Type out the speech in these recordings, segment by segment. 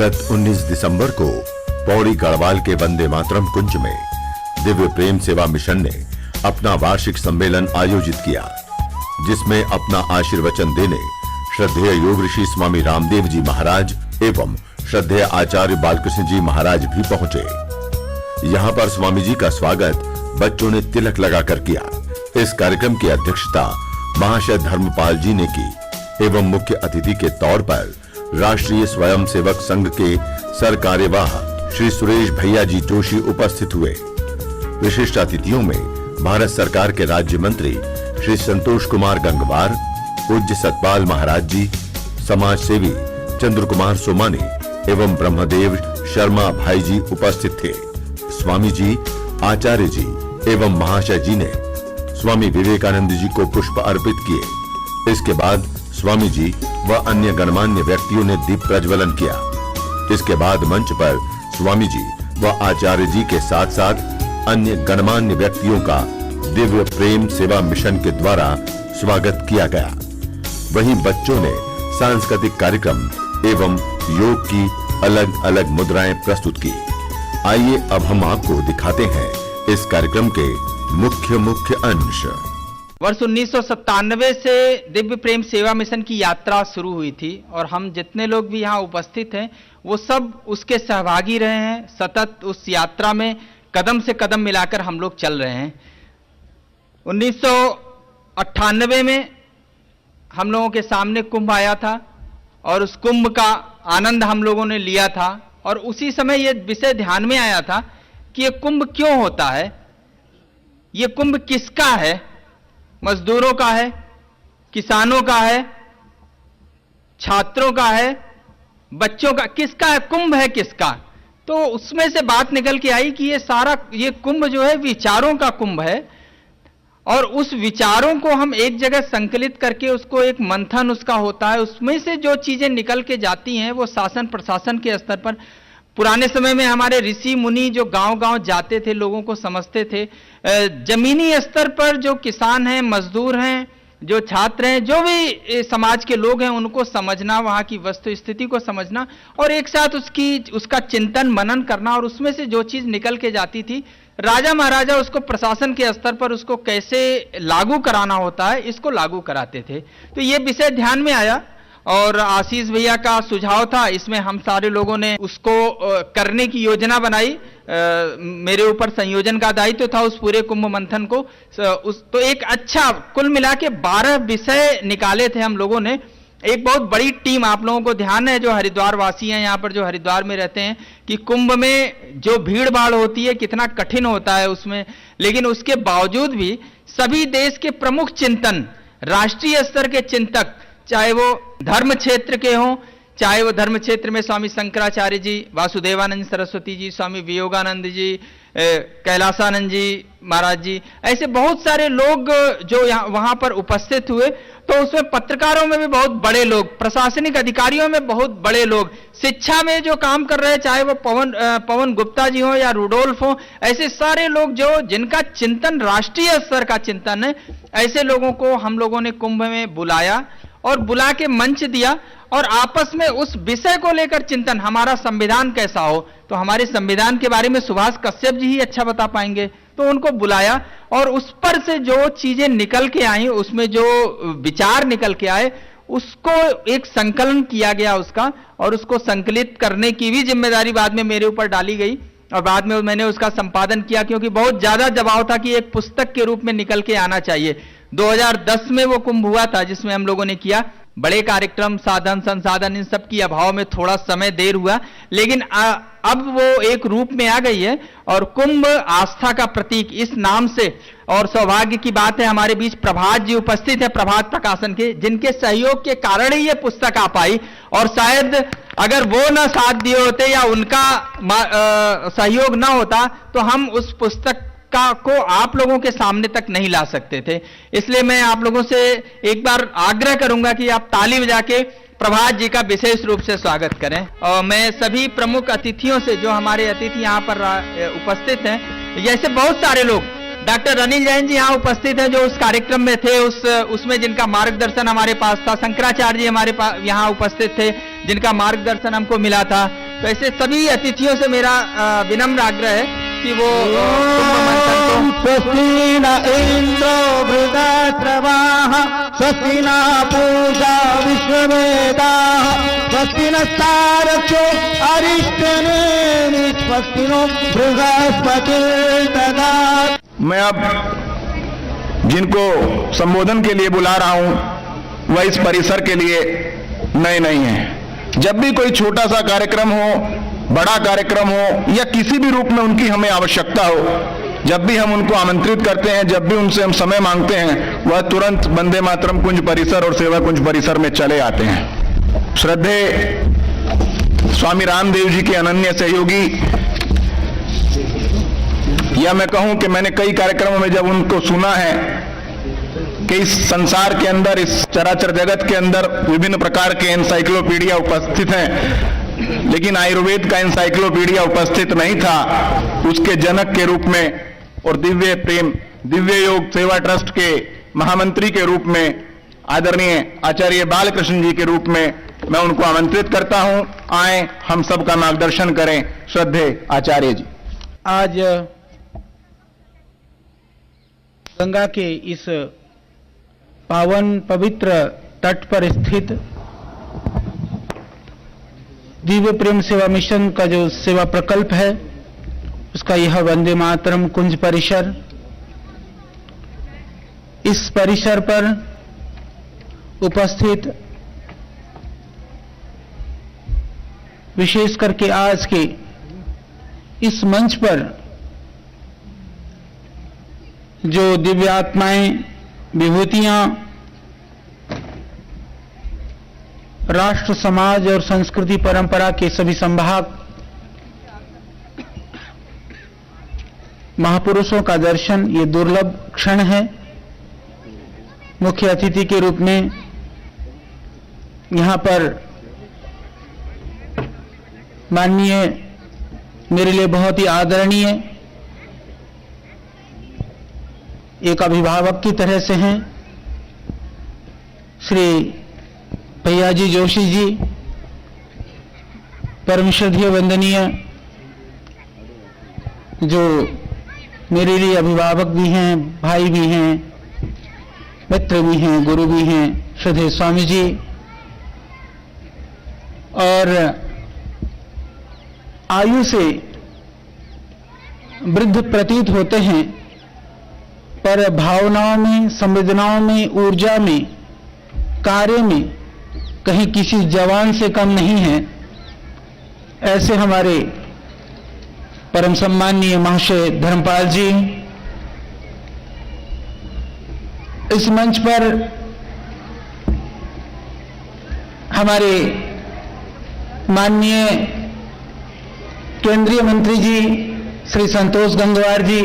गत 19 दिसंबर को पौड़ी गढ़वाल के वंदे मातरम कुंज में दिव्य प्रेम सेवा मिशन ने अपना वार्षिक सम्मेलन आयोजित किया, जिसमें अपना आशीर्वचन देने श्रद्धेय योग ऋषि स्वामी रामदेव जी महाराज एवं श्रद्धेय आचार्य बालकृष्ण जी महाराज भी पहुंचे। यहां पर स्वामी जी का स्वागत बच्चों ने तिलक लगाकर किया। इस कार्यक्रम की अध्यक्षता महाशय धर्मपाल जी ने की एवं मुख्य अतिथि के तौर पर राष्ट्रीय स्वयंसेवक संघ के सरकार्यवाह श्री सुरेश भैया जी जोशी उपस्थित हुए। विशिष्ट अतिथियों में भारत सरकार के राज्य मंत्री श्री संतोष कुमार गंगवार, पूज्य सतपाल महाराज जी, समाज सेवी चंद्र कुमार सोमानी एवं ब्रह्मदेव शर्मा भाई जी उपस्थित थे। स्वामी जी, आचार्य जी एवं महाशय जी ने स्वामी विवेकानंद जी को पुष्प अर्पित किए। इसके बाद स्वामी जी व अन्य गणमान्य व्यक्तियों ने दीप प्रज्वलन किया। इसके बाद मंच पर स्वामी जी व आचार्य जी के साथ साथ अन्य गणमान्य व्यक्तियों का दिव्य प्रेम सेवा मिशन के द्वारा स्वागत किया गया। वहीं बच्चों ने सांस्कृतिक कार्यक्रम एवं योग की अलग अलग मुद्राएं प्रस्तुत की। आइए अब हम आपको दिखाते हैं इस कार्यक्रम के मुख्य अंश। वर्ष 1997 से दिव्य प्रेम सेवा मिशन की यात्रा शुरू हुई थी और हम जितने लोग भी यहाँ उपस्थित हैं वो सब उसके सहभागी रहे हैं। सतत उस यात्रा में कदम से कदम मिलाकर हम लोग चल रहे हैं। 1998 में हम लोगों के सामने कुंभ आया था और उस कुंभ का आनंद हम लोगों ने लिया था और उसी समय ये विषय ध्यान में आया था कि ये कुंभ क्यों होता है, ये कुंभ किसका है, मजदूरों का है, किसानों का है, छात्रों का है, बच्चों का, किसका है, कुंभ है किसका। तो उसमें से बात निकल के आई कि ये कुंभ जो है विचारों का कुंभ है और उस विचारों को हम एक जगह संकलित करके उसको एक मंथन उसका होता है, उसमें से जो चीजें निकल के जाती हैं वो शासन प्रशासन के स्तर पर। पुराने समय में हमारे ऋषि मुनि जो गांव-गांव जाते थे, लोगों को समझते थे, जमीनी स्तर पर जो किसान हैं, मजदूर हैं, जो छात्र हैं, जो भी समाज के लोग हैं, उनको समझना, वहां की वस्तु स्थिति को समझना और एक साथ उसका चिंतन मनन करना और उसमें से जो चीज निकल के जाती थी, राजा महाराजा उसको प्रशासन के स्तर पर उसको कैसे लागू कराना होता है, इसको लागू कराते थे। तो ये विषय ध्यान में आया और आशीष भैया का सुझाव था, इसमें हम सारे लोगों ने उसको करने की योजना बनाई। मेरे ऊपर संयोजन का दायित्व था उस पूरे कुंभ मंथन को। तो एक अच्छा कुल मिला के 12 विषय निकाले थे हम लोगों ने। एक बहुत बड़ी टीम, आप लोगों को ध्यान है जो हरिद्वार वासी हैं यहाँ पर, जो हरिद्वार में रहते हैं, कि कुंभ में जो भीड़ भाड़ होती है कितना कठिन होता है उसमें, लेकिन उसके बावजूद भी सभी देश के प्रमुख चिंतन, राष्ट्रीय स्तर के चिंतक, चाहे वो धर्म क्षेत्र के हों, चाहे वो धर्म क्षेत्र में स्वामी शंकराचार्य जी, वासुदेवानंद सरस्वती जी, स्वामी वियोगानंद जी, कैलासानंद जी महाराज जी, ऐसे बहुत सारे लोग जो वहां पर उपस्थित हुए। तो उसमें पत्रकारों में भी बहुत बड़े लोग, प्रशासनिक अधिकारियों में बहुत बड़े लोग, शिक्षा में जो काम कर रहे हैं, चाहे वो पवन गुप्ता जी हो या रुडोल्फ हो, ऐसे सारे लोग जिनका चिंतन राष्ट्रीय स्तर का चिंतन है, ऐसे लोगों को हम लोगों ने कुंभ में बुलाया और बुला के मंच दिया और आपस में उस विषय को लेकर चिंतन, हमारा संविधान कैसा हो। तो हमारे संविधान के बारे में सुभाष कश्यप जी ही अच्छा बता पाएंगे, तो उनको बुलाया और उस पर से जो चीजें निकल के आई, उसमें जो विचार निकल के आए, उसको एक संकलन किया गया उसका, और उसको संकलित करने की भी जिम्मेदारी बाद में मेरे ऊपर डाली गई और बाद में मैंने उसका संपादन किया, क्योंकि बहुत ज्यादा दबाव था कि एक पुस्तक के रूप में निकल के आना चाहिए। 2010 में वो कुंभ हुआ था जिसमें हम लोगों ने किया। बड़े कार्यक्रम, साधन संसाधन, इन सब की अभाव में थोड़ा समय देर हुआ, लेकिन अब वो एक रूप में आ गई है और कुंभ आस्था का प्रतीक इस नाम से। और सौभाग्य की बात है हमारे बीच प्रभात जी उपस्थित है, प्रभात प्रकाशन के, जिनके सहयोग के कारण ही ये पुस्तक आ पाई और शायद अगर वो ना साथ दिए होते या उनका सहयोग ना होता तो हम उस पुस्तक को आप लोगों के सामने तक नहीं ला सकते थे। इसलिए मैं आप लोगों से एक बार आग्रह करूंगा कि आप ताली बजा के प्रभात जी का विशेष रूप से स्वागत करें। और मैं सभी प्रमुख अतिथियों से, जो हमारे अतिथि यहाँ पर उपस्थित हैं, जैसे बहुत सारे लोग, डॉक्टर अनिल जैन जी यहाँ उपस्थित हैं जो उस कार्यक्रम में थे, उसमें जिनका मार्गदर्शन हमारे पास था। शंकराचार्य जी हमारे पास यहाँ उपस्थित थे जिनका मार्गदर्शन हमको मिला था। तो ऐसे सभी अतिथियों से मेरा विनम्र आग्रह है कि वो कुंभ मंथन को स्वस्ति न इंद्रो वृदाश्रवाः स्वस्ति न पूजा विश्ववेदाः स्वस्ति नस्तारक्षो अरिष्टनेमि स्वस्ति नो बृहस्पतिर्दधातु। मैं अब जिनको संबोधन के लिए बुला रहा हूं वह इस परिसर के लिए नए नहीं हैं। जब भी कोई छोटा सा कार्यक्रम हो, बड़ा कार्यक्रम हो या किसी भी रूप में उनकी हमें आवश्यकता हो, जब भी हम उनको आमंत्रित करते हैं, जब भी उनसे हम समय मांगते हैं, वह तुरंत वंदे मातरम कुंज परिसर और सेवा कुंज परिसर में चले आते हैं। श्रद्धेय स्वामी रामदेव जी के अनन्य सहयोगी, या मैं कहूं कि मैंने कई कार्यक्रमों में जब उनको सुना है कि इस संसार के अंदर, इस चराचर जगत के अंदर विभिन्न प्रकार के एनसाइक्लोपीडिया उपस्थित हैं, लेकिन आयुर्वेद का एनसाइक्लोपीडिया उपस्थित नहीं था, उसके जनक के रूप में और दिव्य प्रेम दिव्य योग सेवा ट्रस्ट के महामंत्री के रूप में आदरणीय आचार्य बालकृष्ण जी के रूप में मैं उनको आमंत्रित करता हूं। आए हम सबका मार्गदर्शन करें। श्रद्धेय आचार्य जी। आज गंगा के इस पावन पवित्र तट पर स्थित दिव्य प्रेम सेवा मिशन का जो सेवा प्रकल्प है, उसका यह वंदे मातरम कुंज परिसर, इस परिसर पर उपस्थित विशेष करके आज के इस मंच पर जो दिव्यात्माएं, विभूतियां राष्ट्र, समाज और संस्कृति परंपरा के सभी संभाग महापुरुषों का दर्शन ये दुर्लभ क्षण है। मुख्य अतिथि के रूप में यहां पर माननीय, मेरे लिए बहुत ही आदरणीय एक अभिभावक की तरह से हैं श्री भैयाजी जोशी जी, परम श्रद्धेय वंदनीय, जो मेरे लिए अभिभावक भी हैं, भाई भी हैं, मित्र भी हैं, गुरु भी हैं, श्रद्धेय स्वामी जी, और आयु से वृद्ध प्रतीत होते हैं पर भावनाओं में, संवेदनाओं में, ऊर्जा में, कार्य में कहीं किसी जवान से कम नहीं है, ऐसे हमारे परम सम्माननीय महाशय धर्मपाल जी इस मंच पर हमारे माननीय केंद्रीय मंत्री जी श्री संतोष गंगवार जी,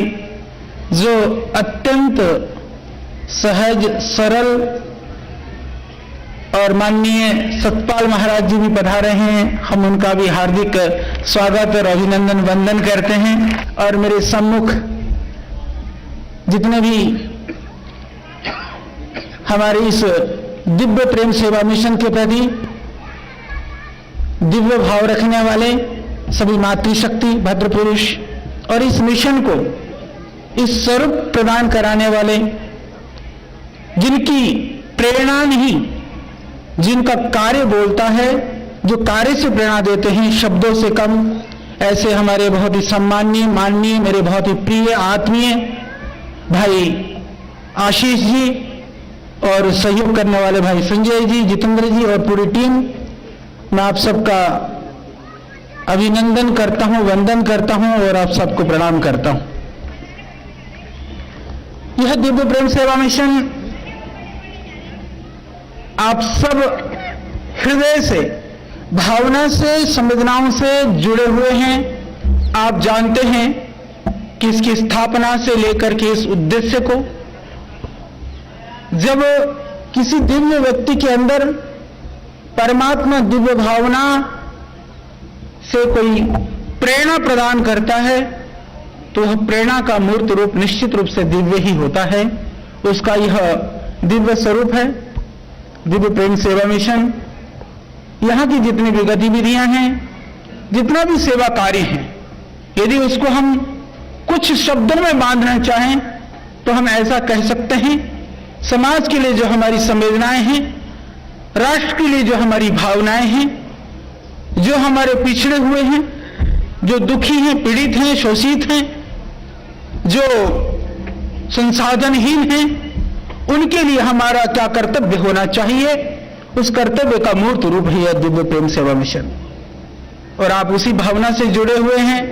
जो अत्यंत सहज, सरल, और माननीय सतपाल महाराज जी भी पधारे हैं, हम उनका भी हार्दिक स्वागत और अभिनंदन वंदन करते हैं। और मेरे सम्मुख जितने भी हमारे इस दिव्य प्रेम सेवा मिशन के प्रति दिव्य भाव रखने वाले सभी मातृशक्ति, भद्र पुरुष, और इस मिशन को इस स्वरूप प्रदान कराने वाले, जिनकी प्रेरणा नहीं, जिनका कार्य बोलता है, जो कार्य से प्रेरणा देते हैं शब्दों से कम, ऐसे हमारे बहुत ही सम्माननीय, माननीय, मेरे बहुत ही प्रिय आत्मीय भाई आशीष जी, और सहयोग करने वाले भाई संजय जी, जितेंद्र जी और पूरी टीम, मैं आप सबका अभिनंदन करता हूं, वंदन करता हूं और आप सबको प्रणाम करता हूं। यह दिव्य प्रेम सेवा मिशन आप सब हृदय से, भावना से, संवेदनाओं से जुड़े हुए हैं। आप जानते हैं कि इसकी स्थापना से लेकर के इस उद्देश्य को, जब किसी दिव्य व्यक्ति के अंदर परमात्मा दिव्य भावना से कोई प्रेरणा प्रदान करता है, तो वह प्रेरणा का मूर्त रूप निश्चित रूप से दिव्य ही होता है। उसका यह दिव्य स्वरूप है दिव्य प्रेम सेवा मिशन। यहां की जितनी भी गतिविधियां हैं जितना भी सेवा कार्य है, यदि उसको हम कुछ शब्दों में बांधना चाहें तो हम ऐसा कह सकते हैं, समाज के लिए जो हमारी संवेदनाएं हैं, राष्ट्र के लिए जो हमारी भावनाएं हैं, जो हमारे पिछड़े हुए हैं, जो दुखी हैं, पीड़ित हैं, शोषित हैं, जो संसाधनहीन हैं, उनके लिए हमारा क्या कर्तव्य होना चाहिए, उस कर्तव्य का मूर्त रूप है यह दिव्य प्रेम सेवा मिशन। और आप उसी भावना से जुड़े हुए हैं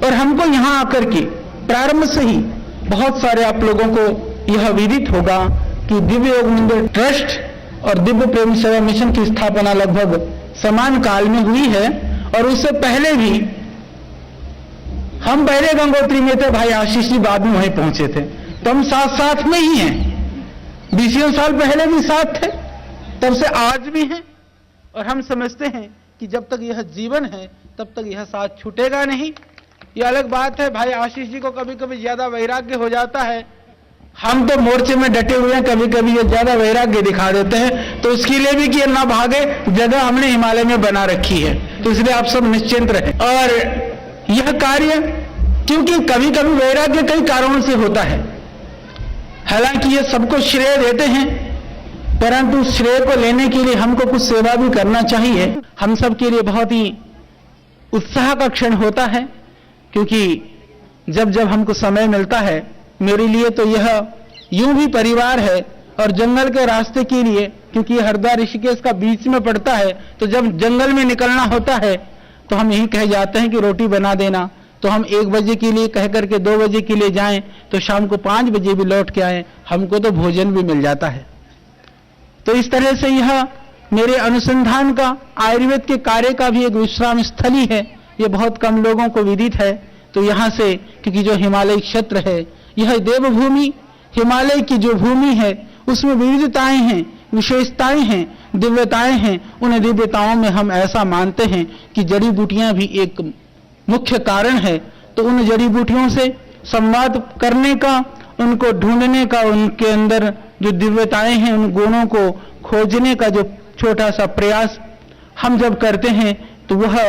और हमको यहां आकर के प्रारंभ से ही बहुत सारे आप लोगों को यह विदित होगा कि दिव्य योग मंदिर ट्रस्ट और दिव्य प्रेम सेवा मिशन की स्थापना लगभग समान काल में हुई है। और उससे पहले भी हम पहले गंगोत्री में थे, भाई आशीष जी बाद में वहीं पहुंचे थे, तो हम साथ साथ में ही हैं। 20 साल पहले भी साथ थे, तब से आज भी हैं। और हम समझते हैं कि जब तक यह जीवन है तब तक यह साथ छूटेगा नहीं। यह अलग बात है, भाई आशीष जी को कभी कभी ज्यादा वैराग्य हो जाता है, हम तो मोर्चे में डटे हुए हैं, कभी कभी ये ज्यादा वैराग्य दिखा देते हैं, तो उसके लिए भी कि ना भागे, जगह हमने हिमालय में बना रखी है, तो इसलिए आप सब निश्चिंत रहें। और यह कार्य क्योंकि कभी कभी वैराग्य कई कारणों से होता है, हालांकि ये सबको श्रेय देते हैं, परंतु श्रेय को लेने के लिए हमको कुछ सेवा भी करना चाहिए। हम सब के लिए बहुत ही उत्साह का क्षण होता है, क्योंकि जब जब हमको समय मिलता है, मेरे लिए तो यह यूं भी परिवार है और जंगल के रास्ते के लिए, क्योंकि हरिद्वार ऋषिकेश का बीच में पड़ता है, तो जब जंगल में निकलना होता है तो हम यही कह जाते हैं कि रोटी बना देना, तो हम 1 बजे के लिए कह करके 2 बजे के लिए जाएं तो शाम को 5 बजे भी लौट के आए, हमको तो भोजन भी मिल जाता है। तो इस तरह से यह मेरे अनुसंधान का, आयुर्वेद के कार्य का भी एक विश्राम स्थली है। ये बहुत कम लोगों को विदित है। तो यहाँ से, क्योंकि जो हिमालय क्षेत्र है यह देवभूमि, हिमालय की जो भूमि है उसमें विविधताएं हैं, विशेषताएं हैं, दिव्यताएं हैं। उन दिव्यताओं में हम ऐसा मानते हैं कि जड़ी बूटियां भी एक मुख्य कारण है। तो उन जड़ी बूटियों से संवाद करने का, उनको ढूंढने का, उनके अंदर जो दिव्यताएं हैं उन गुणों को खोजने का जो छोटा सा प्रयास हम जब करते हैं, तो वह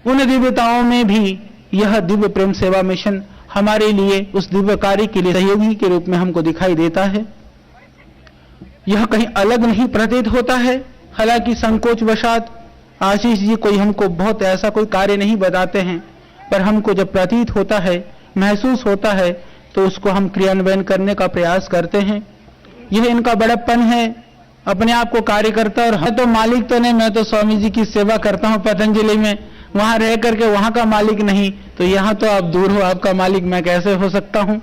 उन दिव्यताओं में भी यह दिव्य प्रेम सेवा मिशन हमारे लिए उस दिव्य कार्य के लिए सहयोगी के रूप में हमको दिखाई देता है। यह कहीं अलग नहीं प्रतीत होता है, हालांकि संकोच वशात आशीष जी कोई हमको बहुत ऐसा कोई कार्य नहीं बताते हैं, पर हमको जब प्रतीत होता है, महसूस होता है, तो उसको हम क्रियान्वयन करने का प्रयास करते हैं। यह इनका बड़प्पन है, अपने आप को कार्यकर्ता, और मैं तो मालिक तो नहीं, मैं तो स्वामी जी की सेवा करता हूं पतंजलि में, वहां रह करके वहां का मालिक नहीं, तो यहां तो आप दूर हो, आपका मालिक मैं कैसे हो सकता हूं।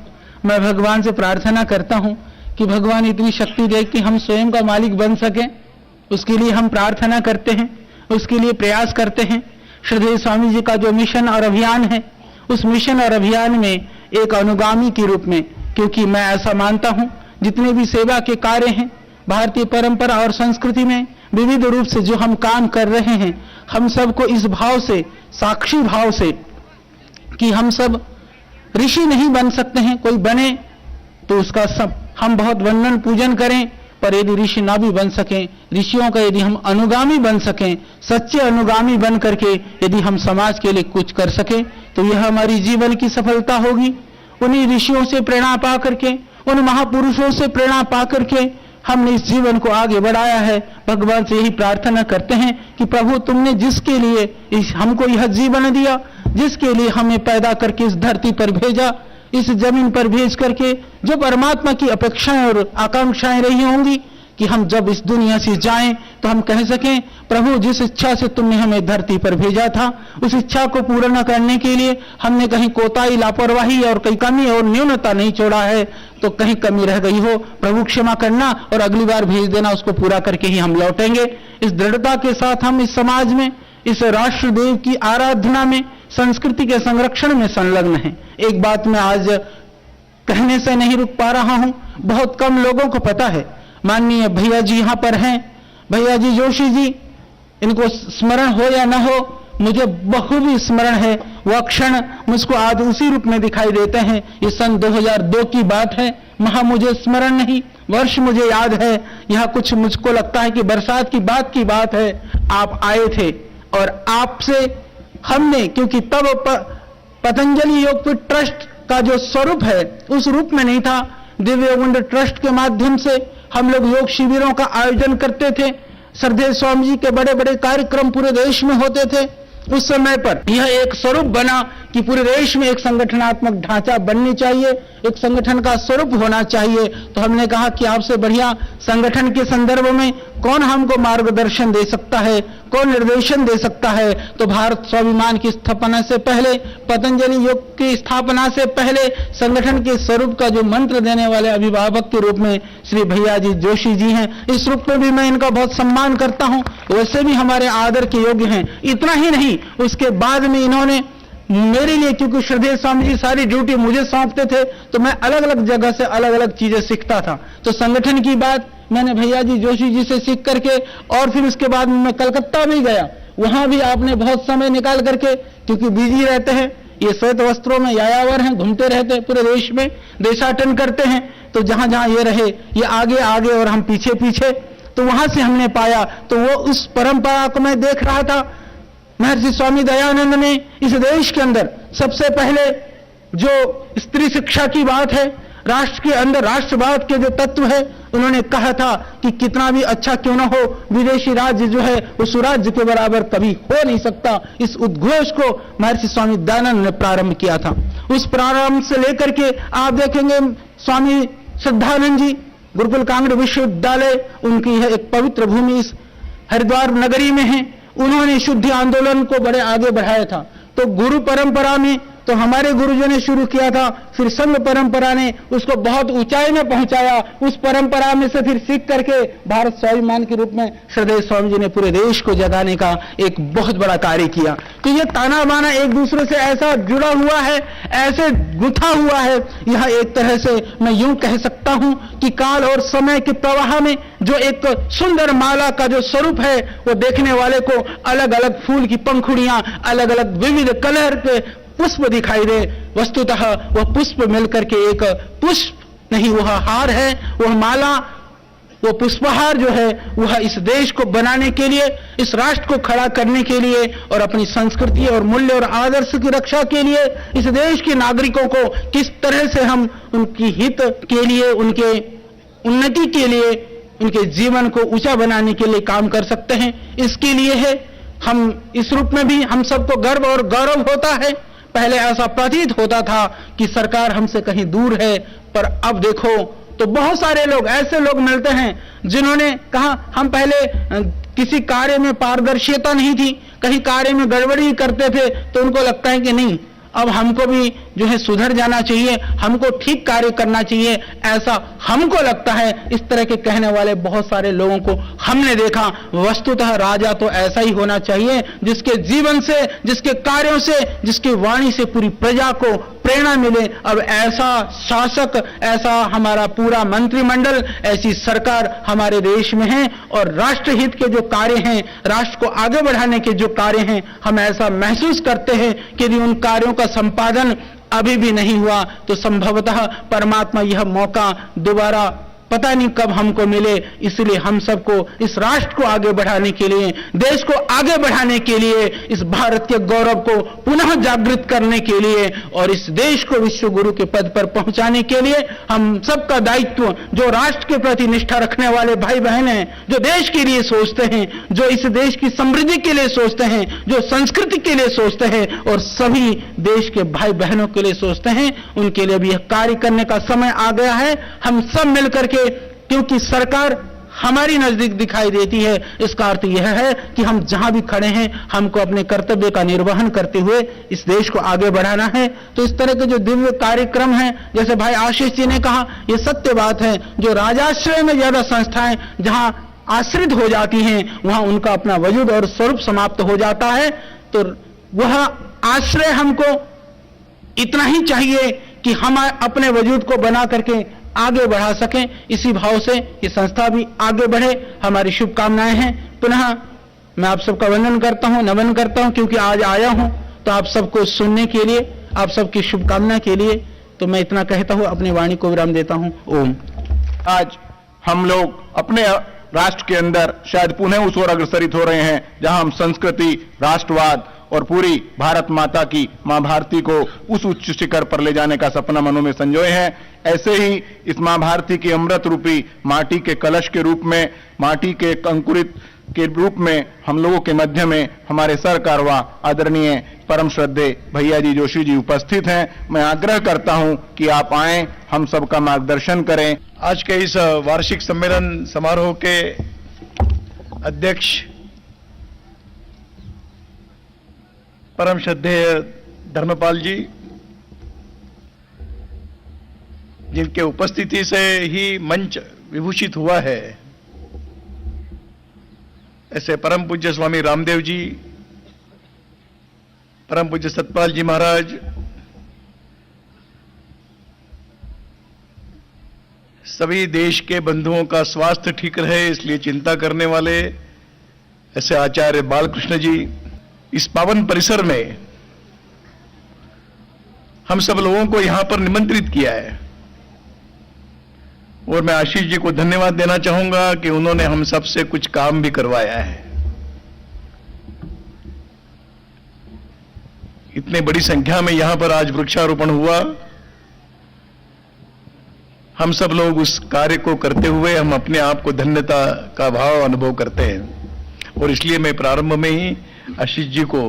मैं भगवान से प्रार्थना करता हूं कि भगवान इतनी शक्ति दे कि हम स्वयं का मालिक बन सकें। उसके लिए हम प्रार्थना करते हैं, उसके लिए प्रयास करते हैं। श्रद्धेय स्वामी जी का जो मिशन और अभियान है, उस मिशन और अभियान में एक अनुगामी के रूप में, क्योंकि मैं ऐसा मानता हूं जितने भी सेवा के कार्य हैं भारतीय परंपरा और संस्कृति में विविध रूप से जो हम काम कर रहे हैं, हम सबको इस भाव से, साक्षी भाव से, कि हम सब ऋषि नहीं बन सकते हैं, कोई बने तो उसका सब हम बहुत वंदन पूजन करें, पर यदि ऋषि ना भी बन सकें, ऋषियों का यदि हम अनुगामी बन सकें, सच्चे अनुगामी बन करके यदि हम समाज के लिए कुछ कर सकें, तो यह हमारी जीवन की सफलता होगी। उन्हीं ऋषियों से प्रेरणा पा करके, उन महापुरुषों से प्रेरणा पा करके हमने इस जीवन को आगे बढ़ाया है। भगवान से यही प्रार्थना करते हैं कि प्रभु तुमने जिसके लिए हमको यह जीवन दिया, जिसके लिए हमें पैदा करके इस धरती पर भेजा, इस जमीन पर भेज करके जो परमात्मा की अपेक्षाएं और आकांक्षाएं रही होंगी कि हम जब इस दुनिया से जाएं तो हम कह सकें प्रभु जिस इच्छा से तुमने हमें धरती पर भेजा था, उस इच्छा को पूर्ण करने के लिए हमने कहीं कोताही, लापरवाही और कहीं कमी और न्यूनता नहीं छोड़ा है, तो कहीं कमी रह गई हो प्रभु क्षमा करना और अगली बार भेज देना, उसको पूरा करके ही हम लौटेंगे। इस दृढ़ता के साथ हम इस समाज में, इस राष्ट्र देव की आराधना में, संस्कृति के संरक्षण में संलग्न हैं। एक बात मैं आज कहने से नहीं रुक पा रहा हूं, बहुत कम लोगों को पता है। माननीय भैया जी यहां पर हैं, भैया जी जोशी जी, इनको स्मरण हो या ना हो, मुझे बखूबी स्मरण है। वह क्षण मुझको आज उसी रूप में दिखाई देते हैं। ये सन 2002 की बात है, वहां मुझे स्मरण नहीं, वर्ष मुझे याद है। यह कुछ मुझको लगता है कि बरसात की बात है। आप आए थे और आपसे हमने, क्योंकि तब पतंजलि योगपीठ ट्रस्ट का जो स्वरूप है उस रूप में नहीं था, दिव्य योग ट्रस्ट के माध्यम से हम लोग योग शिविरों का आयोजन करते थे। श्रद्धेय स्वामी जी के बड़े बड़े कार्यक्रम पूरे देश में होते थे। उस समय पर यह एक स्वरूप बना कि पूरे देश में एक संगठनात्मक ढांचा बननी चाहिए, एक संगठन का स्वरूप होना चाहिए। तो हमने कहा कि आपसे बढ़िया संगठन के संदर्भ में कौन हमको मार्गदर्शन दे सकता है, कौन निर्देशन दे सकता है। तो भारत स्वाभिमान की स्थापना से पहले, पतंजलि योग की स्थापना से पहले संगठन के स्वरूप का जो मंत्र देने वाले अभिभावक के रूप में श्री भैयाजी जोशी जी हैं। इस रूप में भी मैं इनका बहुत सम्मान करता हूं, वैसे भी हमारे आदर के योग्य हैं। इतना ही नहीं, उसके बाद में इन्होंने मेरे लिए, क्योंकि श्रद्धेय स्वामी जी सारी ड्यूटी मुझे सौंपते थे, तो मैं अलग अलग जगह से अलग अलग चीजें सीखता था। तो संगठन की बात मैंने भैया जी जोशी जी से सीख करके, और फिर उसके बाद मैं कलकत्ता भी गया, वहां भी आपने बहुत समय निकाल करके, क्योंकि बिजी रहते हैं, ये श्वेत वस्त्रों में यायावर हैं, घूमते रहते हैं पूरे देश में, देशाटन करते हैं। तो जहां जहां ये रहे, ये आगे आगे और हम पीछे पीछे, तो वहां से हमने पाया। तो वो उस परंपरा को मैं देख रहा था। महर्षि स्वामी दयानंद ने इस देश के अंदर सबसे पहले जो स्त्री शिक्षा की बात है, राष्ट्र के अंदर राष्ट्रवाद के जो तत्व है, उन्होंने कहा था कि कितना भी अच्छा क्यों ना हो, विदेशी राज्य जो है वो सुराज्य के बराबर कभी हो नहीं सकता। इस उद्घोष को महर्षि स्वामी दयानंद ने प्रारंभ किया था। उस प्रारंभ से लेकर के आप देखेंगे स्वामी श्रद्धानंद जी, गुरुकुल कांग्रेस विश्वविद्यालय, उनकी है एक पवित्र भूमि इस हरिद्वार नगरी में है। उन्होंने शुद्धि आंदोलन को बड़े आगे बढ़ाया था। तो गुरु परंपरा में तो हमारे गुरुजों ने शुरू किया था, फिर संघ परंपरा ने उसको बहुत ऊंचाई में पहुंचाया। उस परंपरा में से फिर सीख करके भारत स्वाभिमान के रूप में श्रद्धेय स्वामी जी ने पूरे देश को जगाने का एक बहुत बड़ा कार्य किया। तो ये ताना बाना एक दूसरे से ऐसा जुड़ा हुआ है, ऐसे गुथा हुआ है, यह एक तरह से मैं यूं कह सकता हूं कि काल और समय के प्रवाह में जो एक सुंदर माला का जो स्वरूप है, वो देखने वाले को अलग अलग फूल की पंखुड़ियां, अलग अलग विविध कलर के पुष्प दिखाई दे, वस्तुतः वह पुष्प मिलकर के एक पुष्प नहीं, वह हार है, वह माला, वो पुष्पहार जो है वह इस देश को बनाने के लिए, इस राष्ट्र को खड़ा करने के लिए और अपनी संस्कृति और मूल्य और आदर्श की रक्षा के लिए इस देश के नागरिकों को किस तरह से हम उनकी हित के लिए, उनके उन्नति के लिए, उनके जीवन को ऊंचा बनाने के लिए काम कर सकते हैं, इसके लिए है। हम इस रूप में भी हम सबको गर्व और गौरव होता है। पहले ऐसा प्रतीत होता था कि सरकार हमसे कहीं दूर है, पर अब देखो तो बहुत सारे लोग, ऐसे लोग मिलते हैं जिन्होंने कहा हम पहले किसी कार्य में पारदर्शिता नहीं थी, कहीं कार्य में गड़बड़ी करते थे, तो उनको लगता है कि नहीं, अब हमको भी जो है सुधर जाना चाहिए, हमको ठीक कार्य करना चाहिए, ऐसा हमको लगता है। इस तरह के कहने वाले बहुत सारे लोगों को हमने देखा। वस्तुतः राजा तो ऐसा ही होना चाहिए जिसके जीवन से, जिसके कार्यों से, जिसकी वाणी से पूरी प्रजा को प्रेरणा मिले। अब ऐसा शासक, ऐसा हमारा पूरा मंत्रिमंडल, ऐसी सरकार हमारे देश में है और राष्ट्रहित के जो कार्य हैं, राष्ट्र को आगे बढ़ाने के जो कार्य हैं, हम ऐसा महसूस करते हैं कि यदि उन कार्यों का संपादन अभी भी नहीं हुआ तो संभवतः परमात्मा यह मौका दोबारा पता नहीं कब हमको मिले। इसलिए हम सबको इस राष्ट्र को आगे बढ़ाने के लिए, देश को आगे बढ़ाने के लिए, इस भारत के गौरव को पुनः जागृत करने के लिए और इस देश को विश्व गुरु के पद पर पहुंचाने के लिए हम सबका दायित्व, जो राष्ट्र के प्रति निष्ठा रखने वाले भाई बहन हैं, जो देश के लिए सोचते हैं, जो इस देश की समृद्धि के लिए सोचते हैं, जो संस्कृति के लिए सोचते हैं और सभी देश के भाई बहनों के लिए सोचते हैं, उनके लिए भी यह कार्य करने का समय आ गया है। हम सब मिलकर क्योंकि सरकार हमारी नजदीक दिखाई देती है, इसका अर्थ यह है कि हम जहां भी खड़े हैं हमको अपने कर्तव्य का निर्वहन करते हुए इस देश को आगे बढ़ाना है। तो इस तरह के जो दिव्य कार्यक्रम हैं, जैसे भाई आशीष जी ने कहा, यह सत्य बात है, जो राजाश्रय में ज्यादा संस्थाएं जहां आश्रित हो जाती हैं वहां उनका अपना वजूद और स्वरूप समाप्त हो जाता है। तो वह आश्रय हमको इतना ही चाहिए कि हम अपने वजूद को बना करके आगे बढ़ा सकें। इसी भाव से ये संस्था भी आगे बढ़े, हमारी शुभकामनाएं हैं। पुनः मैं आप सबका वंदन करता हूं, नमन करता हूं, क्योंकि आज आया हूं तो आप सबको सुनने के लिए, आप सबकी शुभकामना के लिए। तो मैं इतना कहता हूं, अपनी वाणी को विराम देता हूं। ओम। आज हम लोग अपने राष्ट्र के अंदर शायद पुनः उस ओर अग्रसरित हो रहे हैं जहां हम संस्कृति, राष्ट्रवाद और पूरी भारत माता की मां भारती को उस उच्च शिखर पर ले जाने का सपना मनों में संजोए हैं। ऐसे ही इस मां भारती की अमृत रूपी माटी के कलश के रूप में, माटी के अंकुरित के रूप में हम लोगों के मध्य में हमारे सरकारवा आदरणीय परम श्रद्धेय भैया जी जोशी जी उपस्थित हैं। मैं आग्रह करता हूं कि आप आएं, हम सबका मार्गदर्शन करें। आज के इस वार्षिक सम्मेलन समारोह के अध्यक्ष परम श्रद्धेय धर्मपाल जी, जिनके उपस्थिति से ही मंच विभूषित हुआ है, ऐसे परम पूज्य स्वामी रामदेव जी, परम पूज्य सतपाल जी महाराज, सभी देश के बंधुओं का स्वास्थ्य ठीक रहे इसलिए चिंता करने वाले ऐसे आचार्य बालकृष्ण जी, इस पावन परिसर में हम सब लोगों को यहां पर निमंत्रित किया है और मैं आशीष जी को धन्यवाद देना चाहूंगा कि उन्होंने हम सब से कुछ काम भी करवाया है। इतनी बड़ी संख्या में यहां पर आज वृक्षारोपण हुआ। हम सब लोग उस कार्य को करते हुए हम अपने आप को धन्यता का भाव अनुभव करते हैं और इसलिए मैं प्रारंभ में ही आशीष जी को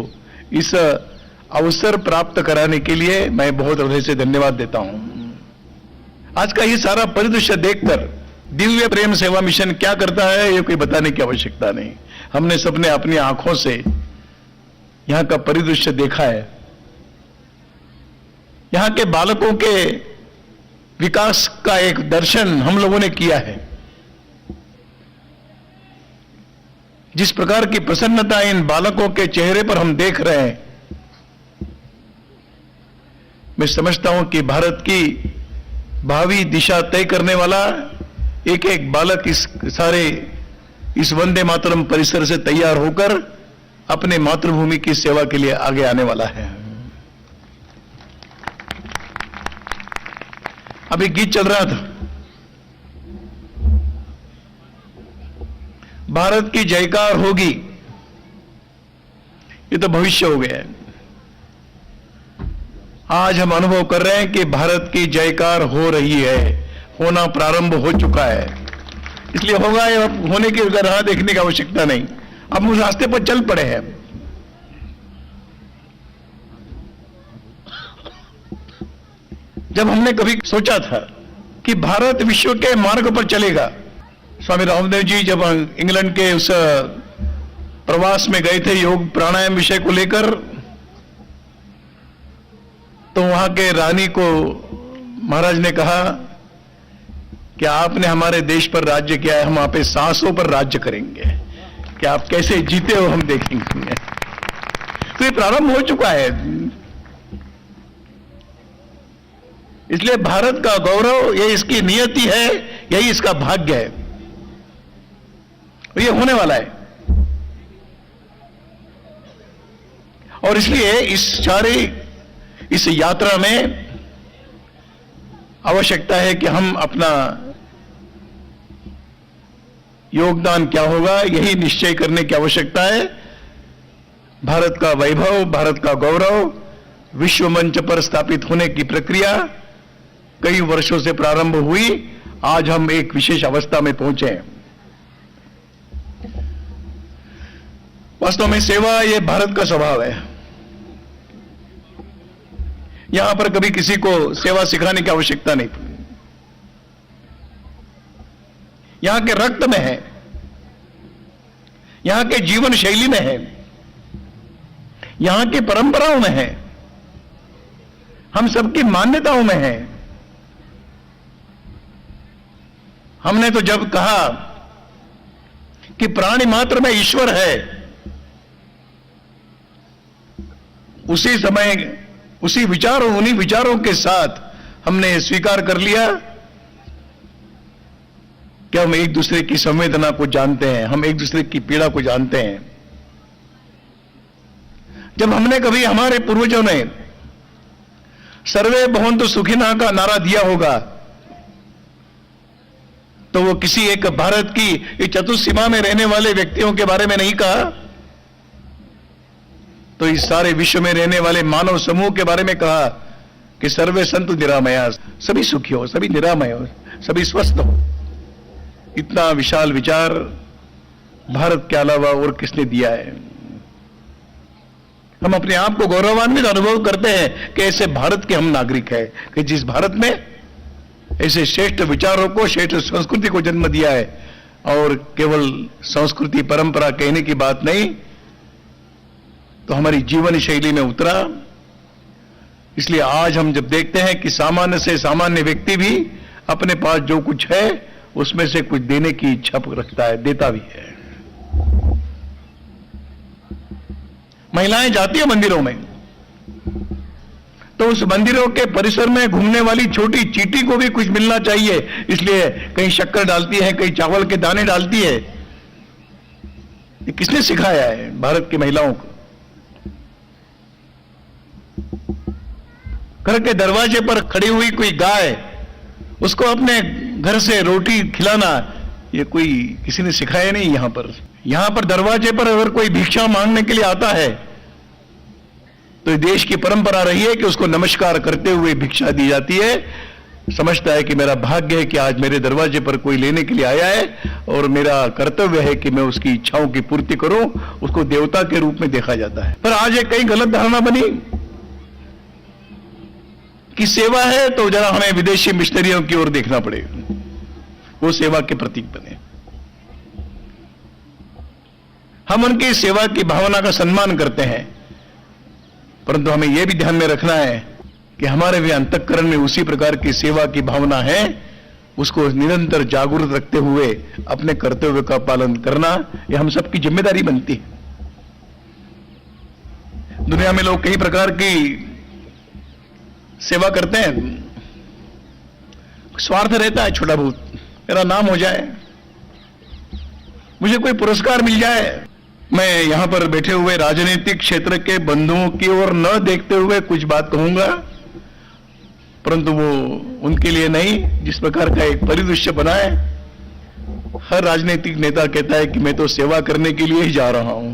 इस अवसर प्राप्त कराने के लिए मैं बहुत हृदय से धन्यवाद देता हूं। आज का ये सारा परिदृश्य देखकर दिव्य प्रेम सेवा मिशन क्या करता है ये कोई बताने की आवश्यकता नहीं। हमने सबने अपनी आंखों से यहां का परिदृश्य देखा है। यहां के बालकों के विकास का एक दर्शन हम लोगों ने किया है। जिस प्रकार की प्रसन्नता इन बालकों के चेहरे पर हम देख रहे हैं, मैं समझता हूं कि भारत की भावी दिशा तय करने वाला एक एक बालक इस वंदे मातरम परिसर से तैयार होकर अपने मातृभूमि की सेवा के लिए आगे आने वाला है। अभी गीत चल रहा था, भारत की जयकार होगी, ये तो भविष्य हो गया है। आज हम अनुभव कर रहे हैं कि भारत की जयकार हो रही है, होना प्रारंभ हो चुका है। इसलिए होगा या होने की राह देखने की आवश्यकता नहीं, अब उस रास्ते पर चल पड़े हैं। जब हमने कभी सोचा था कि भारत विश्व के मार्ग पर चलेगा, स्वामी रामदेव जी जब इंग्लैंड के उस प्रवास में गए थे योग प्राणायाम विषय को लेकर, तो वहां के रानी को महाराज ने कहा कि आपने हमारे देश पर राज्य किया है, हम आप सांसों पर राज्य करेंगे, कि आप कैसे जीते हो हम देखेंगे। तो ये प्रारंभ हो चुका है। इसलिए भारत का गौरव ये इसकी नियति है, यही इसका भाग्य है, ये होने वाला है। और इसलिए इस यात्रा में आवश्यकता है कि हम अपना योगदान क्या होगा यही निश्चय करने की आवश्यकता है। भारत का वैभव, भारत का गौरव विश्व मंच पर स्थापित होने की प्रक्रिया कई वर्षों से प्रारंभ हुई, आज हम एक विशेष अवस्था में पहुंचे हैं। वास्तव में सेवा ये भारत का स्वभाव है। यहां पर कभी किसी को सेवा सिखाने की आवश्यकता नहीं, यहां के रक्त में है, यहां के जीवन शैली में है, यहां की परंपराओं में है, हम सबकी मान्यताओं में है। हमने तो जब कहा कि प्राणी मात्र में ईश्वर है, उसी समय उसी विचारों, उन्हीं विचारों के साथ हमने स्वीकार कर लिया कि हम एक दूसरे की संवेदना को जानते हैं, हम एक दूसरे की पीड़ा को जानते हैं। जब हमने कभी हमारे पूर्वजों ने सर्वे भवन्तु सुखिनः का नारा दिया होगा, तो वो किसी एक भारत की इस चतुर्सीमा में रहने वाले व्यक्तियों के बारे में नहीं कहा, तो इस सारे विश्व में रहने वाले मानव समूह के बारे में कहा कि सर्वे संतु निरामया, सभी सुखी हो, सभी निरामय हो, सभी स्वस्थ हो। इतना विशाल विचार भारत के अलावा और किसने दिया है? हम अपने आप को गौरवान्वित अनुभव करते हैं कि ऐसे भारत के हम नागरिक हैं, कि जिस भारत में ऐसे श्रेष्ठ विचारों को, श्रेष्ठ संस्कृति को जन्म दिया है। और केवल संस्कृति परंपरा कहने की बात नहीं, तो हमारी जीवन शैली में उतरा। इसलिए आज हम जब देखते हैं कि सामान्य से सामान्य व्यक्ति भी अपने पास जो कुछ है उसमें से कुछ देने की इच्छा रखता है, देता भी है। महिलाएं जाती है मंदिरों में, तो उस मंदिरों के परिसर में घूमने वाली छोटी चींटी को भी कुछ मिलना चाहिए, इसलिए कहीं शक्कर डालती है, कहीं चावल के दाने डालती है। ये किसने सिखाया है भारत की महिलाओं को? घर के दरवाजे पर खड़ी हुई कोई गाय, उसको अपने घर से रोटी खिलाना, ये कोई किसी ने सिखाया नहीं। यहां पर दरवाजे पर अगर कोई भिक्षा मांगने के लिए आता है तो देश की परंपरा रही है कि उसको नमस्कार करते हुए भिक्षा दी जाती है। समझता है कि मेरा भाग्य है कि आज मेरे दरवाजे पर कोई लेने के लिए आया है और मेरा कर्तव्य है कि मैं उसकी इच्छाओं की पूर्ति करूं। उसको देवता के रूप में देखा जाता है। पर आज एक कई गलत धारणा बनी कि सेवा है तो जरा हमें विदेशी मिशनरियों की ओर देखना पड़ेगा, वो सेवा के प्रतीक बने। हम उनकी सेवा की भावना का सम्मान करते हैं, परंतु हमें यह भी ध्यान में रखना है कि हमारे भी अंतःकरण में उसी प्रकार की सेवा की भावना है। उसको निरंतर जागरूक रखते हुए अपने कर्तव्य का पालन करना, यह हम सबकी जिम्मेदारी बनती है। दुनिया में लोग कई प्रकार की सेवा करते हैं, स्वार्थ रहता है छोटा बहुत, मेरा नाम हो जाए, मुझे कोई पुरस्कार मिल जाए। मैं यहां पर बैठे हुए राजनीतिक क्षेत्र के बंधुओं की ओर न देखते हुए कुछ बात कहूंगा, परंतु वो उनके लिए नहीं। जिस प्रकार का एक परिदृश्य बना है, हर राजनीतिक नेता कहता है कि मैं तो सेवा करने के लिए ही जा रहा हूं।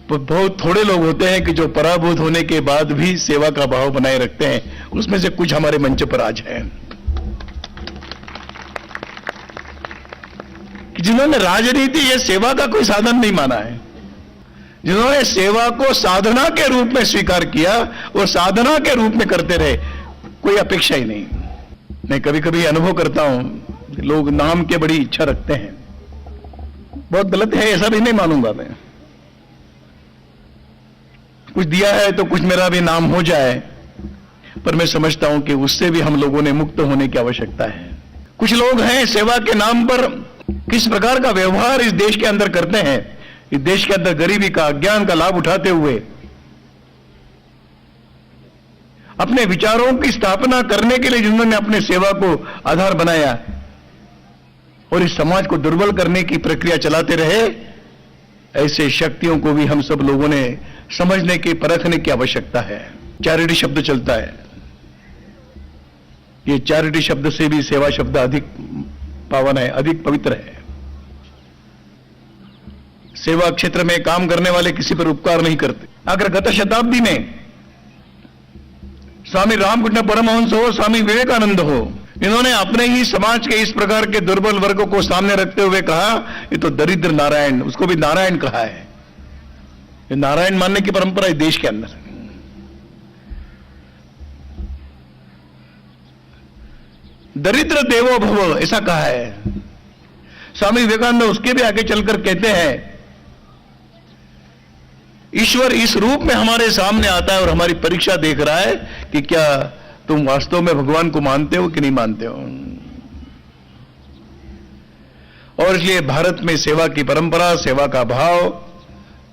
तो बहुत थोड़े लोग होते हैं कि जो पराभूत होने के बाद भी सेवा का भाव बनाए रखते हैं। उसमें से कुछ हमारे मंच पर आज हैं कि जिन्होंने राजनीति ये सेवा का कोई साधन नहीं माना है, जिन्होंने सेवा को साधना के रूप में स्वीकार किया और साधना के रूप में करते रहे, कोई अपेक्षा ही नहीं। मैं कभी कभी अनुभव करता हूं, लोग नाम के बड़ी इच्छा रखते हैं, बहुत गलत है, ऐसा भी नहीं मानूंगा मैं। कुछ दिया है तो कुछ मेरा भी नाम हो जाए, पर मैं समझता हूं कि उससे भी हम लोगों ने मुक्त होने की आवश्यकता है। कुछ लोग हैं सेवा के नाम पर किस प्रकार का व्यवहार इस देश के अंदर करते हैं, इस देश के अंदर गरीबी का, अज्ञान का लाभ उठाते हुए अपने विचारों की स्थापना करने के लिए जिन्होंने अपने सेवा को आधार बनाया और इस समाज को दुर्बल करने की प्रक्रिया चलाते रहे, ऐसे शक्तियों को भी हम सब लोगों ने समझने की, परखने की आवश्यकता है। चैरिटी शब्द चलता है, ये चैरिटी शब्द से भी सेवा शब्द अधिक पावन है, अधिक पवित्र है। सेवा क्षेत्र में काम करने वाले किसी पर उपकार नहीं करते। अगर गत शताब्दी में स्वामी रामकृष्ण परमहंस हो, स्वामी विवेकानंद हो, इन्होंने अपने ही समाज के इस प्रकार के दुर्बल वर्गों को सामने रखते हुए कहा, ये तो दरिद्र नारायण, उसको भी नारायण कहा है। ये नारायण मानने की परंपरा है देश के अंदर। दरिद्र देवो भव ऐसा कहा है स्वामी विवेकानंद। उसके भी आगे चलकर कहते हैं, ईश्वर इस रूप में हमारे सामने आता है और हमारी परीक्षा देख रहा है कि क्या तुम वास्तव में भगवान को मानते हो कि नहीं मानते हो। और इसलिए भारत में सेवा की परंपरा, सेवा का भाव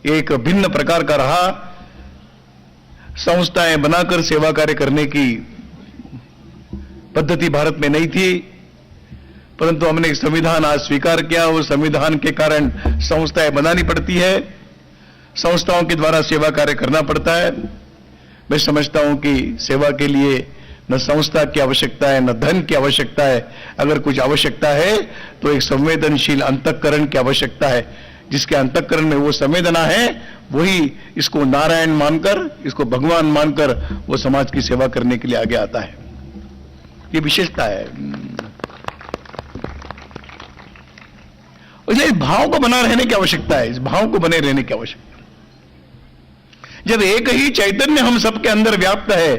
एक भिन्न प्रकार का रहा। संस्थाएं बनाकर सेवा कार्य करने की पद्धति भारत में नहीं थी, परंतु हमने संविधान आज स्वीकार किया। उस संविधान के कारण संस्थाएं बनानी पड़ती है, संस्थाओं के द्वारा सेवा कार्य करना पड़ता है। मैं समझता हूं कि सेवा के लिए न संस्था की आवश्यकता है, न धन की आवश्यकता है। अगर कुछ आवश्यकता है तो एक संवेदनशील अंतःकरण की आवश्यकता है। जिसके अंतःकरण में वो संवेदना है, वही इसको नारायण मानकर, इसको भगवान मानकर वो समाज की सेवा करने के लिए आगे आता है। ये विशेषता है। इसलिए इस भाव को बना रहने की आवश्यकता है, इस भाव को बने रहने की आवश्यकता है। जब एक ही चैतन्य हम सबके अंदर व्याप्त है,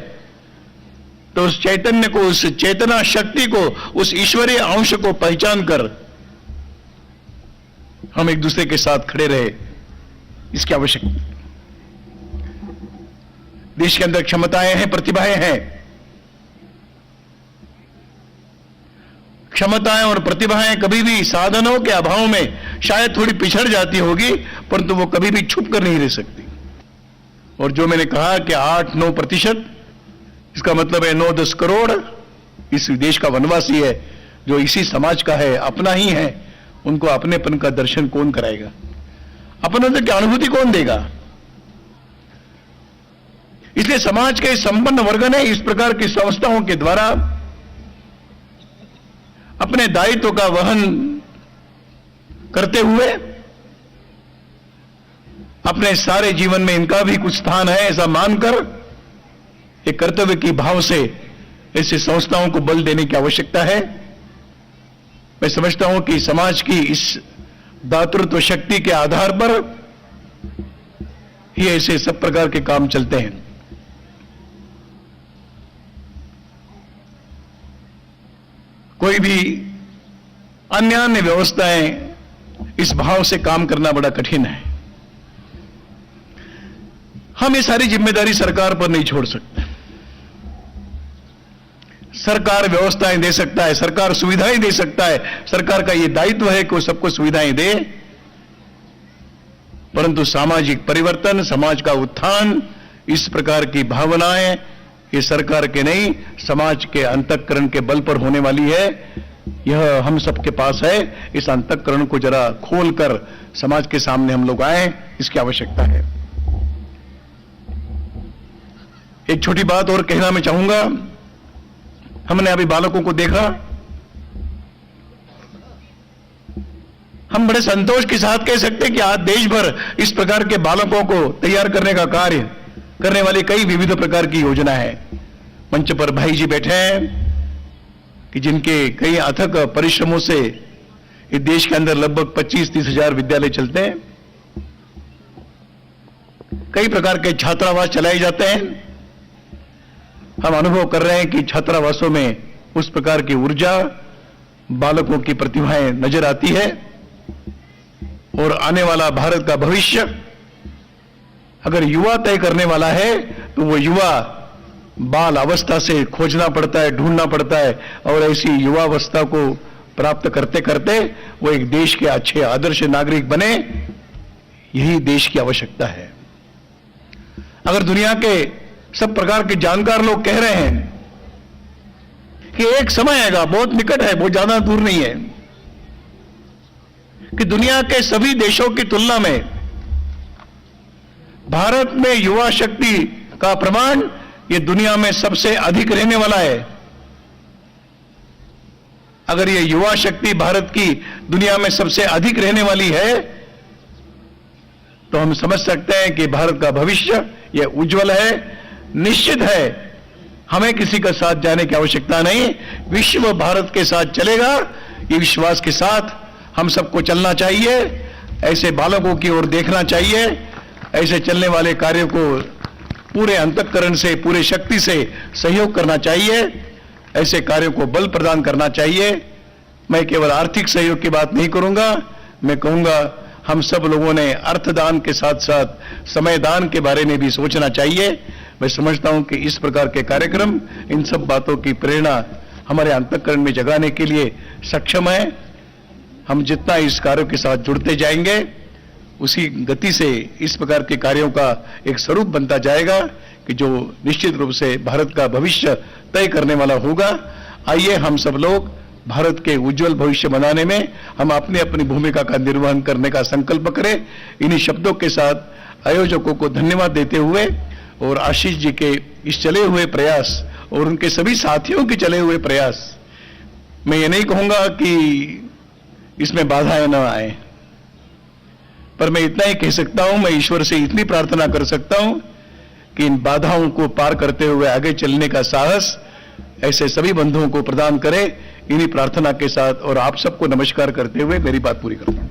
तो उस चैतन्य को, उस चेतना शक्ति को, उस ईश्वरीय अंश को पहचान कर हम एक दूसरे के साथ खड़े रहे, इसकी आवश्यकता। देश के अंदर क्षमताएं हैं, प्रतिभाएं हैं। क्षमताएं और प्रतिभाएं कभी भी साधनों के अभाव में शायद थोड़ी पिछड़ जाती होगी, परंतु वो कभी भी छुप कर नहीं रह सकती। और जो मैंने कहा कि 8-9%, इसका मतलब है 9-10 करोड़ इस देश का वनवासी है, जो इसी समाज का है, अपना ही है। उनको अपनेपन का दर्शन कौन कराएगा? अपनेपन की अनुभूति कौन देगा? इसलिए समाज के संपन्न वर्ग ने इस प्रकार की संस्थाओं के द्वारा अपने दायित्व का वहन करते हुए अपने सारे जीवन में इनका भी कुछ स्थान है ऐसा मानकर एक कर्तव्य की भाव से ऐसी संस्थाओं को बल देने की आवश्यकता है। मैं समझता हूं कि समाज की इस दातृत्व शक्ति के आधार पर ही ऐसे सब प्रकार के काम चलते हैं। कोई भी अन्य व्यवस्थाएं इस भाव से काम करना बड़ा कठिन है। हम ये सारी जिम्मेदारी सरकार पर नहीं छोड़ सकते। सरकार व्यवस्थाएं दे सकता है, सरकार सुविधाएं दे सकता है, सरकार का यह दायित्व है कि वो सबको सुविधाएं दे, परंतु सामाजिक परिवर्तन, समाज का उत्थान, इस प्रकार की भावनाएं ये सरकार के नहीं, समाज के अंतःकरण के बल पर होने वाली है। यह हम सबके पास है। इस अंतःकरण को जरा खोलकर समाज के सामने हम लोग आए, इसकी आवश्यकता है। एक छोटी बात और कहना मैं चाहूंगा। हमने अभी बालकों को देखा, हम बड़े संतोष के साथ कह सकते हैं कि आज देश भर इस प्रकार के बालकों को तैयार करने का कार्य करने वाली कई विविध प्रकार की योजना है। मंच पर भाई जी बैठे हैं कि जिनके कई अथक परिश्रमों से इस देश के अंदर लगभग 25-30 हजार विद्यालय चलते हैं। कई प्रकार के छात्रावास चलाए जाते हैं। हम अनुभव कर रहे हैं कि छात्रावासों में उस प्रकार की ऊर्जा, बालकों की प्रतिभाएं नजर आती है। और आने वाला भारत का भविष्य अगर युवा तय करने वाला है, तो वो युवा बाल अवस्था से खोजना पड़ता है, ढूंढना पड़ता है, और ऐसी युवावस्था को प्राप्त करते करते वो एक देश के अच्छे आदर्श नागरिक बने। यही देश की आवश्यकता है। अगर दुनिया के सब प्रकार के जानकार लोग कह रहे हैं कि एक समय आएगा, बहुत निकट है, बहुत ज्यादा दूर नहीं है, कि दुनिया के सभी देशों की तुलना में भारत में युवा शक्ति का प्रमाण ये दुनिया में सबसे अधिक रहने वाला है। अगर ये युवा शक्ति भारत की दुनिया में सबसे अधिक रहने वाली है, तो हम समझ सकते हैं कि भारत का भविष्य ये उज्जवल है। निश्चित है, हमें किसी का साथ जाने की आवश्यकता नहीं, विश्व भारत के साथ चलेगा। ये विश्वास के साथ हम सबको चलना चाहिए। ऐसे बालकों की ओर देखना चाहिए। ऐसे चलने वाले कार्यों को पूरे अंतःकरण से, पूरे शक्ति से सहयोग करना चाहिए। ऐसे कार्यों को बल प्रदान करना चाहिए। मैं केवल आर्थिक सहयोग की बात नहीं करूंगा, मैं कहूंगा हम सब लोगों ने अर्थदान के साथ साथ समयदान के बारे में भी सोचना चाहिए। मैं समझता हूं कि इस प्रकार के कार्यक्रम इन सब बातों की प्रेरणा हमारे अंतःकरण में जगाने के लिए सक्षम है। हम जितना इस कार्यों के साथ जुड़ते जाएंगे, उसी गति से इस प्रकार के कार्यों का एक स्वरूप बनता जाएगा कि जो निश्चित रूप से भारत का भविष्य तय करने वाला होगा। आइए हम सब लोग भारत के उज्जवल भविष्य बनाने में हम अपनी अपनी भूमिका का निर्वहन करने का संकल्प करें। इन्हीं शब्दों के साथ आयोजकों को धन्यवाद देते हुए और आशीष जी के इस चले हुए प्रयास और उनके सभी साथियों के चले हुए प्रयास, मैं ये नहीं कहूंगा कि इसमें बाधाएं न आए, पर मैं इतना ही कह सकता हूं, मैं ईश्वर से इतनी प्रार्थना कर सकता हूं कि इन बाधाओं को पार करते हुए आगे चलने का साहस ऐसे सभी बंधुओं को प्रदान करे। इन्हीं प्रार्थना के साथ और आप सबको नमस्कार करते हुए मेरी बात पूरी करता हूं।